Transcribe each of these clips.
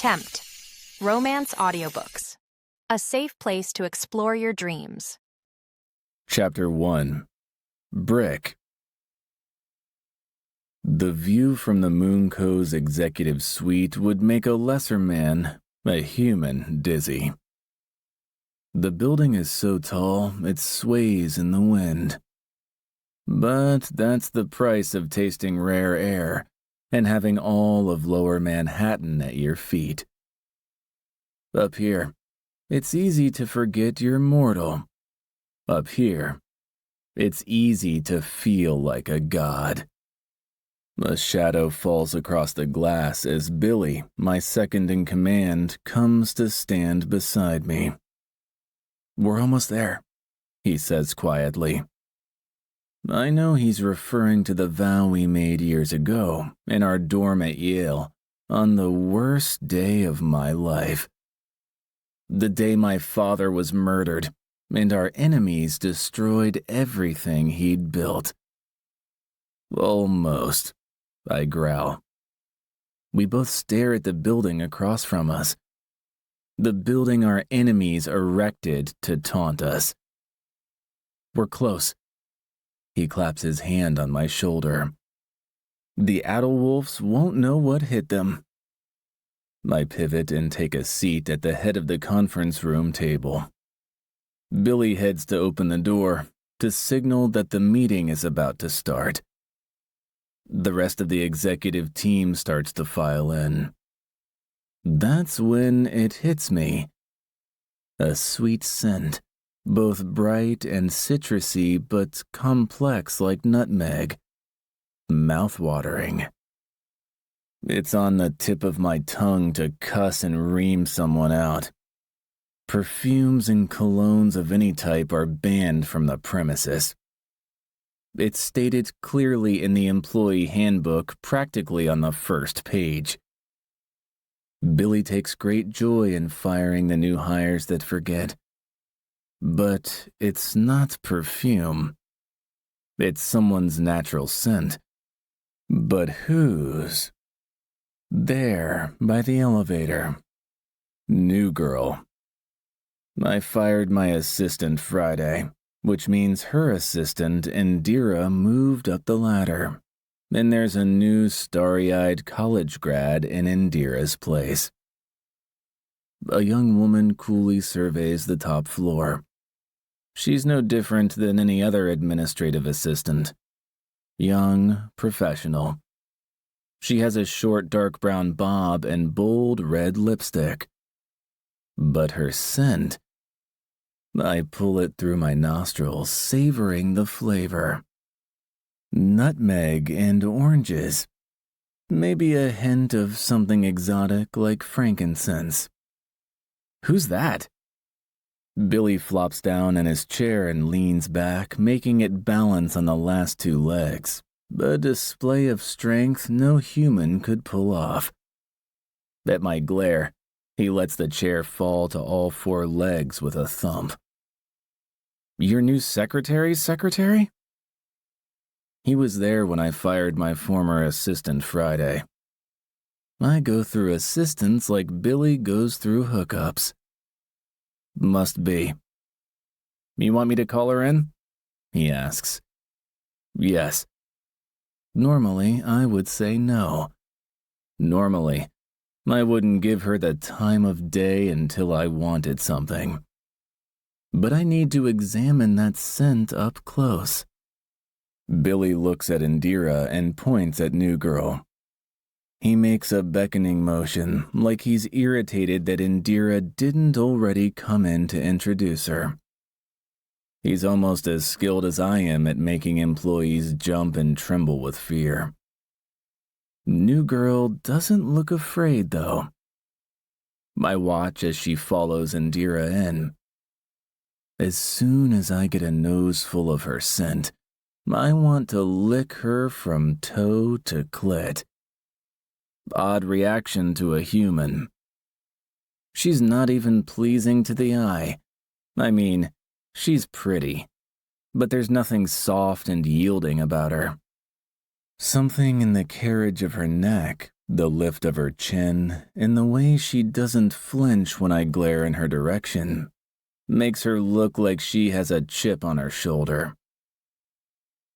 Tempt. Romance audiobooks. A safe place to explore your dreams. Chapter 1. Brick. The view from the Moonco's executive suite would make a lesser man, a human, dizzy. The building is so tall, it sways in the wind. But that's the price of tasting rare air and having all of Lower Manhattan at your feet. Up here, it's easy to forget you're mortal. Up here, it's easy to feel like a god. A shadow falls across the glass as Billy, my second in command, comes to stand beside me. "We're almost there," he says quietly. I know he's referring to the vow we made years ago in our dorm at Yale on the worst day of my life. The day my father was murdered and our enemies destroyed everything he'd built. "Almost," I growl. We both stare at the building across from us. The building our enemies erected to taunt us. "We're close." He claps his hand on my shoulder. "The Adelwolfs won't know what hit them." I pivot and take a seat at the head of the conference room table. Billy heads to open the door to signal that the meeting is about to start. The rest of the executive team starts to file in. That's when it hits me. A sweet scent, both bright and citrusy but complex like nutmeg. Mouth-watering. It's on the tip of my tongue to cuss and ream someone out. Perfumes and colognes of any type are banned from the premises. It's stated clearly in the employee handbook, practically on the first page. Billy takes great joy in firing the new hires that forget. But it's not perfume. It's someone's natural scent. But whose? There, by the elevator. New girl. I fired my assistant Friday, which means her assistant, Indira, moved up the ladder. And there's a new starry-eyed college grad in Indira's place. A young woman coolly surveys the top floor. She's no different than any other administrative assistant. Young, professional. She has a short dark brown bob and bold red lipstick. But her scent... I pull it through my nostrils, savoring the flavor. Nutmeg and oranges. Maybe a hint of something exotic like frankincense. "Who's that?" Billy flops down in his chair and leans back, making it balance on the last two legs. A display of strength no human could pull off. At my glare, he lets the chair fall to all four legs with a thump. "Your new secretary's secretary?" He was there when I fired my former assistant Friday. I go through assistants like Billy goes through hookups. "Must be." "You want me to call her in?" he asks. "Yes." Normally, I would say no. Normally, I wouldn't give her the time of day until I wanted something. But I need to examine that scent up close. Billy looks at Indira and points at New Girl. He makes a beckoning motion, like he's irritated that Indira didn't already come in to introduce her. He's almost as skilled as I am at making employees jump and tremble with fear. New Girl doesn't look afraid, though. I watch as she follows Indira in. As soon as I get a nose full of her scent, I want to lick her from toe to clit. Odd reaction to a human. She's not even pleasing to the eye. I mean, she's pretty, but there's nothing soft and yielding about her. Something in the carriage of her neck, The lift of her chin and the way she doesn't flinch when I glare in her direction makes her look like she has a chip on her shoulder.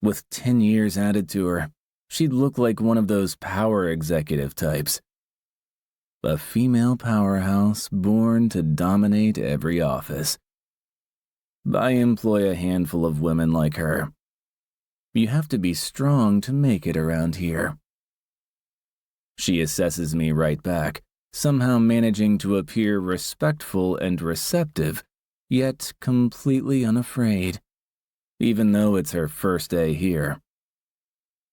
With 10 years added to her, she'd look like one of those power executive types. A female powerhouse born to dominate every office. I employ a handful of women like her. You have to be strong to make it around here. She assesses me right back, somehow managing to appear respectful and receptive, yet completely unafraid, even though it's her first day here.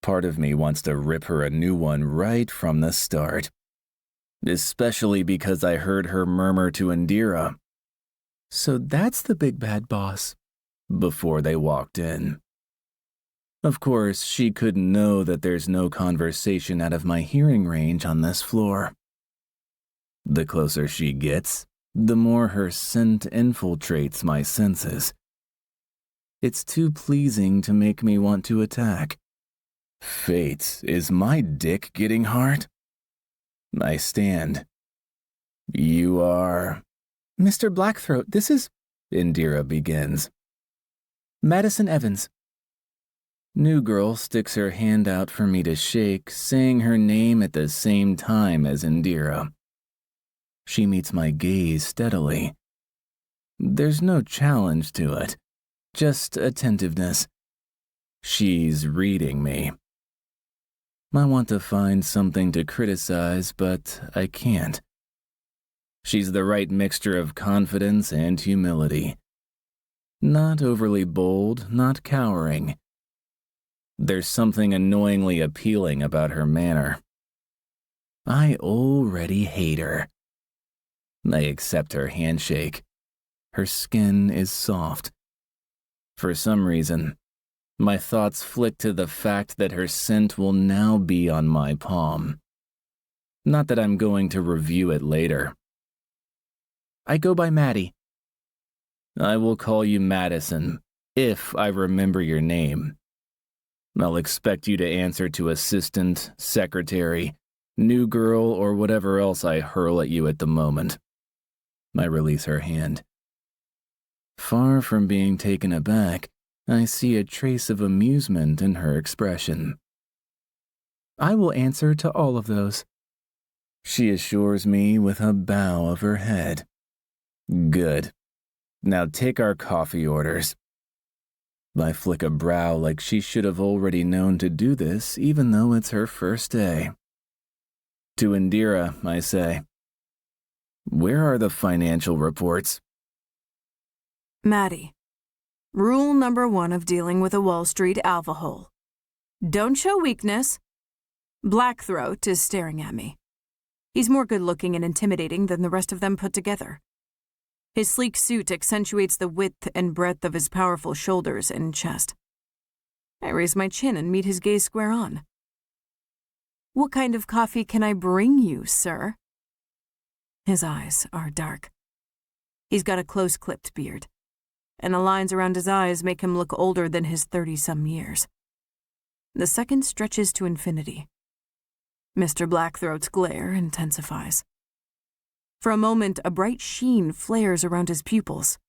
Part of me wants to rip her a new one right from the start, especially because I heard her murmur to Indira, "So that's the big bad boss," before they walked in. Of course, she couldn't know that there's no conversation out of my hearing range on this floor. The closer she gets, the more her scent infiltrates my senses. It's too pleasing to make me want to attack. Fate, is my dick getting hard? I stand. You are... Mr. Blackthroat, this is... Indira begins. Madison Evans. New girl sticks her hand out for me to shake, saying her name at the same time as Indira. She meets my gaze steadily. There's no challenge to it, just attentiveness. She's reading me. I want to find something to criticize, but I can't. She's the right mixture of confidence and humility. Not overly bold, not cowering. There's something annoyingly appealing about her manner. I already hate her. I accept her handshake. Her skin is soft. For some reason, my thoughts flick to the fact that her scent will now be on my palm. Not that I'm going to review it later. I go by Maddie. I will call you Madison, if I remember your name. I'll expect you to answer to assistant, secretary, new girl, or whatever else I hurl at you at the moment. I release her hand. Far from being taken aback, I see a trace of amusement in her expression. I will answer to all of those. She assures me with a bow of her head. Good. Now take our coffee orders. I flick a brow like she should have already known to do this, even though it's her first day. To Indira, I say, where are the financial reports? Maddie, rule number 1 of dealing with a Wall Street alpha hole. Don't show weakness. Blackthroat is staring at me. He's more good-looking and intimidating than the rest of them put together. His sleek suit accentuates the width and breadth of his powerful shoulders and chest. I raise my chin and meet his gaze square on. What kind of coffee can I bring you, sir? His eyes are dark. He's got a close-clipped beard, and the lines around his eyes make him look older than his 30-some years. The second stretches to infinity. Mr. Blackthroat's glare intensifies. For a moment, a bright sheen flares around his pupils.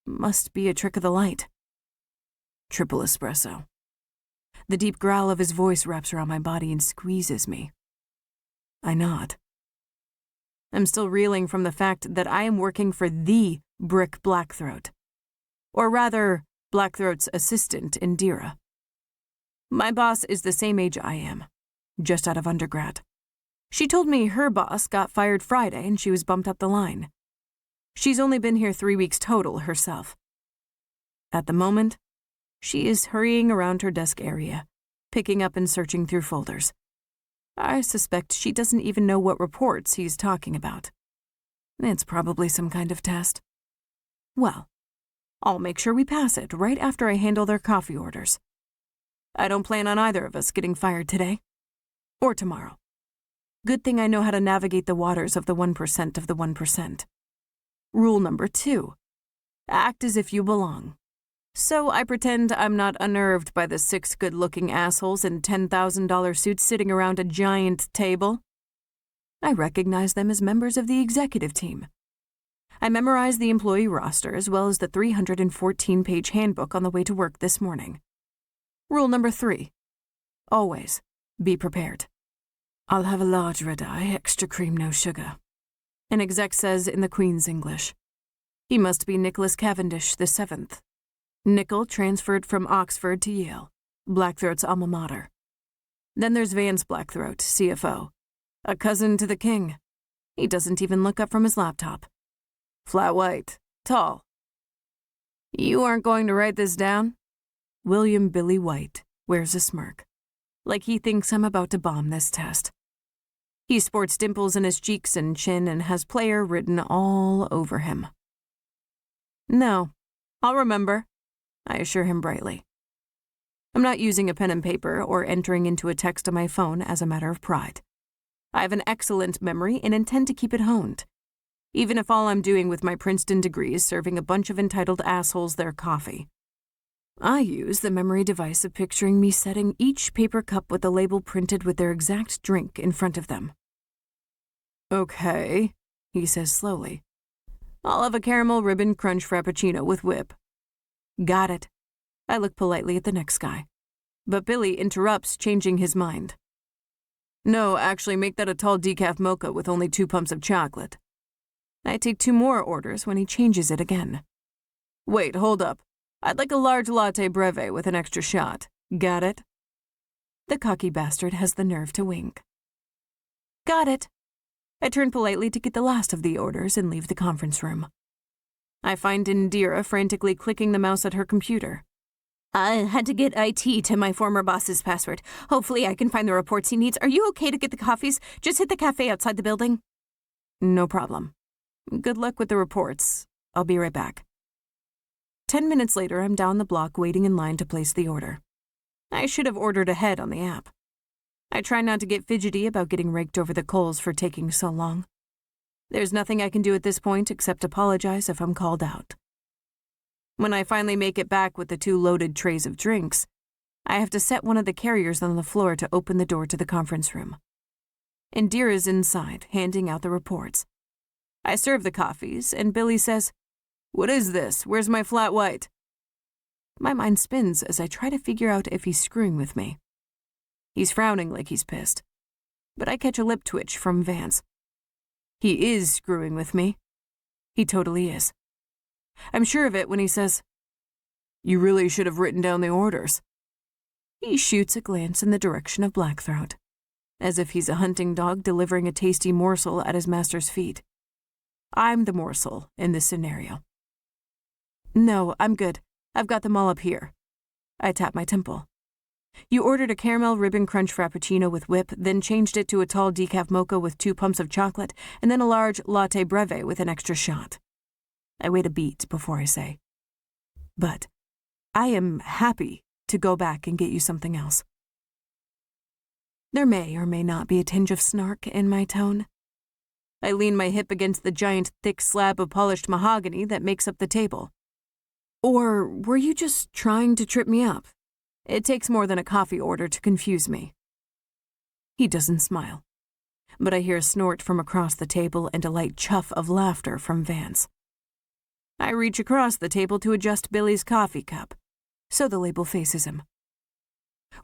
Must be a trick of the light. Triple espresso. The deep growl of his voice wraps around my body and squeezes me. I nod. I'm still reeling from the fact that I am working for the Brick Blackthroat. Or rather, Blackthroat's assistant, Indira. My boss is the same age I am, just out of undergrad. She told me her boss got fired Friday and she was bumped up the line. She's only been here 3 weeks total herself. At the moment, she is hurrying around her desk area, picking up and searching through folders. I suspect she doesn't even know what reports he's talking about. It's probably some kind of test. Well, I'll make sure we pass it right after I handle their coffee orders. I don't plan on either of us getting fired today or tomorrow. Good thing I know how to navigate the waters of the 1% of the 1%. Rule number 2, act as if you belong. So I pretend I'm not unnerved by the 6 good-looking assholes in $10,000 suits sitting around a giant table. I recognize them as members of the executive team. I memorized the employee roster as well as the 314-page handbook on the way to work this morning. Rule number 3. Always be prepared. I'll have a large red-eye, extra cream, no sugar. An exec says in the Queen's English. He must be Nicholas Cavendish the 7th. Nickel transferred from Oxford to Yale, Blackthroat's alma mater. Then there's Vance Blackthroat, CFO. A cousin to the king. He doesn't even look up from his laptop. Flat white, tall. You aren't going to write this down? William Billy White wears a smirk, like he thinks I'm about to bomb this test. He sports dimples in his cheeks and chin and has player written all over him. No, I'll remember, I assure him brightly. I'm not using a pen and paper or entering into a text on my phone as a matter of pride. I have an excellent memory and intend to keep it honed, even if all I'm doing with my Princeton degree is serving a bunch of entitled assholes their coffee. I use the memory device of picturing me setting each paper cup with a label printed with their exact drink in front of them. Okay, he says slowly. I'll have a caramel ribbon crunch frappuccino with whip. Got it. I look politely at the next guy. But Billy interrupts, changing his mind. No, actually make that a tall decaf mocha with only 2 pumps of chocolate. I take 2 more orders when he changes it again. Wait, hold up. I'd like a large latte breve with an extra shot. Got it? The cocky bastard has the nerve to wink. Got it. I turn politely to get the last of the orders and leave the conference room. I find Indira frantically clicking the mouse at her computer. I had to get IT to my former boss's password. Hopefully I can find the reports he needs. Are you okay to get the coffees? Just hit the cafe outside the building. No problem. Good luck with the reports. I'll be right back. 10 minutes later, I'm down the block waiting in line to place the order. I should have ordered ahead on the app. I try not to get fidgety about getting raked over the coals for taking so long. There's nothing I can do at this point except apologize if I'm called out. When I finally make it back with the 2 loaded trays of drinks, I have to set one of the carriers on the floor to open the door to the conference room. Indira's inside, handing out the reports. I serve the coffees, and Billy says, "What is this? Where's my flat white?" My mind spins as I try to figure out if he's screwing with me. He's frowning like he's pissed, but I catch a lip twitch from Vance. He is screwing with me. He totally is. I'm sure of it when he says, "You really should have written down the orders." He shoots a glance in the direction of Blackthroat, as if he's a hunting dog delivering a tasty morsel at his master's feet. I'm the morsel in this scenario. No, I'm good. I've got them all up here. I tap my temple. You ordered a caramel ribbon crunch frappuccino with whip, then changed it to a tall decaf mocha with 2 pumps of chocolate, and then a large latte breve with an extra shot. I wait a beat before I say, but I am happy to go back and get you something else. There may or may not be a tinge of snark in my tone. I lean my hip against the giant thick slab of polished mahogany that makes up the table. Or were you just trying to trip me up? It takes more than a coffee order to confuse me. He doesn't smile, but I hear a snort from across the table and a light chuff of laughter from Vance. I reach across the table to adjust Billy's coffee cup, so the label faces him.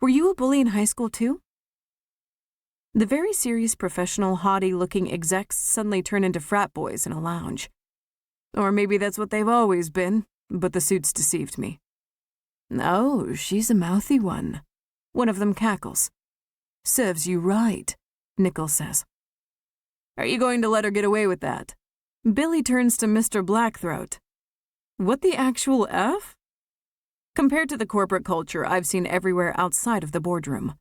Were you a bully in high school too? The very serious, professional, haughty-looking execs suddenly turn into frat boys in a lounge. Or maybe that's what they've always been, but the suits deceived me. Oh, she's a mouthy one. One of them cackles. Serves you right, Nickel says. Are you going to let her get away with that? Billy turns to Mr. Blackthroat. What the actual F? Compared to the corporate culture I've seen everywhere outside of the boardroom,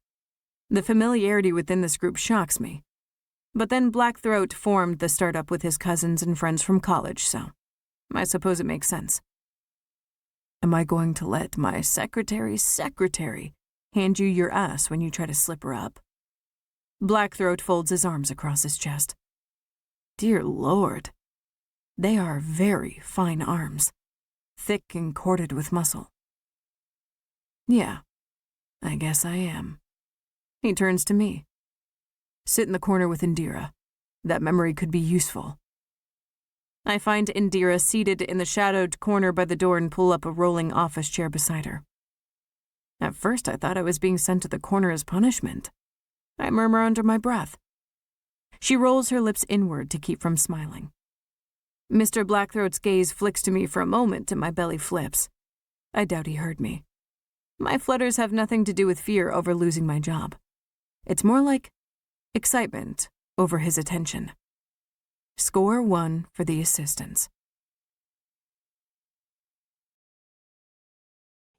the familiarity within this group shocks me. But then Blackthroat formed the startup with his cousins and friends from college, so I suppose it makes sense. Am I going to let my secretary's secretary hand you your ass when you try to slip her up? Blackthroat folds his arms across his chest. Dear Lord, they are very fine arms, thick and corded with muscle. Yeah, I guess I am. He turns to me. Sit in the corner with Indira. That memory could be useful. I find Indira seated in the shadowed corner by the door and pull up a rolling office chair beside her. At first, I thought I was being sent to the corner as punishment. I murmur under my breath. She rolls her lips inward to keep from smiling. Mr. Blackthroat's gaze flicks to me for a moment and my belly flips. I doubt he heard me. My flutters have nothing to do with fear over losing my job. It's more like excitement over his attention. Score 1 for the assistants.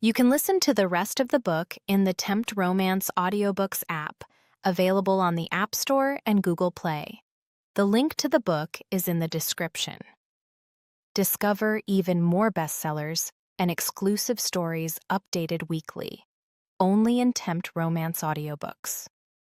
You can listen to the rest of the book in the Tempt Romance audiobooks app, available on the App Store and Google Play. The link to the book is in the description. Discover even more bestsellers and exclusive stories updated weekly, only in Tempt Romance audiobooks.